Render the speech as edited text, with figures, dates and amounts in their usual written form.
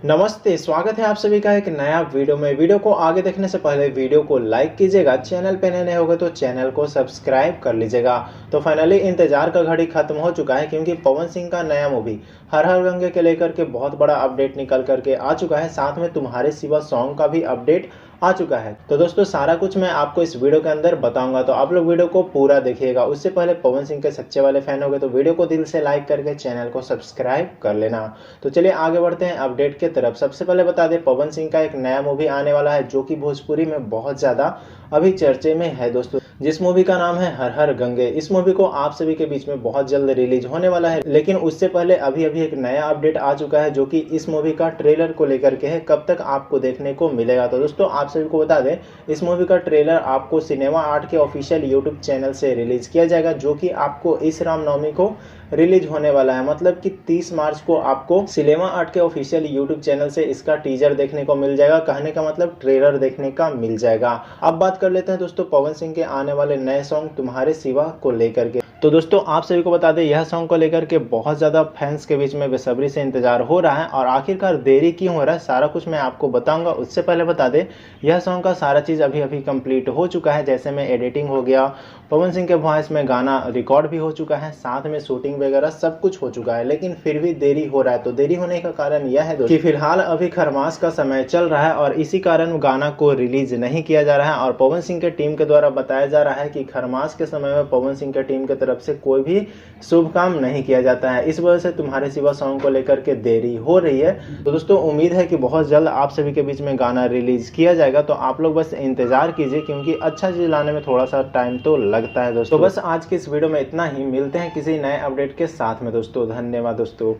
नमस्ते, स्वागत है आप सभी का एक नया वीडियो में। वीडियो को आगे देखने से पहले वीडियो को लाइक कीजिएगा, चैनल पे नए होगा तो चैनल को सब्सक्राइब कर लीजिएगा। तो फाइनली इंतजार का घड़ी खत्म हो चुका है, क्योंकि पवन सिंह का नया मूवी हर हर गंगे के लेकर के बहुत बड़ा अपडेट निकल करके आ चुका है। साथ में तुम्हारे सिवा सॉन्ग का भी अपडेट आ चुका है। तो दोस्तों सारा कुछ मैं आपको इस वीडियो के अंदर बताऊंगा, तो आप लोग वीडियो को पूरा देखिएगा। उससे पहले पवन सिंह के सच्चे वाले फैन हो गए तो वीडियो को दिल से लाइक करके चैनल को सब्सक्राइब कर लेना। तो चलिए आगे बढ़ते हैं अपडेट के तरफ। सबसे पहले बता दें, पवन सिंह का एक नया मूवी आने वाला है जो कि भोजपुरी में बहुत ज्यादा अभी चर्चे में है दोस्तों, जिस मूवी का नाम है हर हर गंगे। इस मूवी को आप सभी के बीच में बहुत जल्द रिलीज होने वाला है, लेकिन उससे पहले अभी एक नया अपडेट आ चुका है जो कि इस मूवी का ट्रेलर को लेकर के है। कब तक आपको देखने को मिलेगा, तो दोस्तों आप सभी को बता दें, इस मूवी का ट्रेलर आपको सिनेमा आर्ट के ऑफिशियल यूट्यूब चैनल से रिलीज किया जाएगा, जो कि आपको इस रामनवमी को रिलीज होने वाला है। मतलब कि 30 मार्च को आपको सिनेमा आर्ट के ऑफिशियल यूट्यूब चैनल से इसका टीजर देखने को मिल जाएगा। कहने का मतलब ट्रेलर देखने का मिल जाएगा। अब बात कर लेते हैं दोस्तों पवन सिंह के आने वाले नए सॉन्ग तुम्हारे सिवा को लेकर के। तो दोस्तों आप सभी को बता दें, यह सॉन्ग को लेकर के बहुत ज़्यादा फैंस के बीच में बेसब्री से इंतजार हो रहा है, और आखिरकार देरी क्यों हो रहा है सारा कुछ मैं आपको बताऊंगा। उससे पहले बता दें, यह सॉन्ग का सारा चीज़ अभी कंप्लीट हो चुका है। जैसे में एडिटिंग हो गया, पवन सिंह के वॉइस में गाना रिकॉर्ड भी हो चुका है, साथ में शूटिंग वगैरह सब कुछ हो चुका है, लेकिन फिर भी देरी हो रहा है। तो देरी होने का कारण यह है कि फिलहाल अभी खरमास का समय चल रहा है और इसी कारण गाना को रिलीज नहीं किया जा रहा है। और पवन सिंह के टीम के द्वारा बताया जा रहा है कि खरमास के समय में पवन सिंह के टीम की तरफ से कोई भी शुभ काम नहीं किया जाता है। इस वजह से तुम्हारे सिवा सॉन्ग को लेकर के देरी हो रही है। तो दोस्तों उम्मीद है कि बहुत जल्द आप सभी के बीच में गाना रिलीज किया जाएगा। तो आप लोग बस इंतजार कीजिए, क्योंकि अच्छा चीज लाने में थोड़ा सा टाइम तो लगता है दोस्तों। तो बस आज की इस वीडियो में इतना ही। मिलते हैं किसी नए अपडेट के साथ में दोस्तों। धन्यवाद दोस्तों।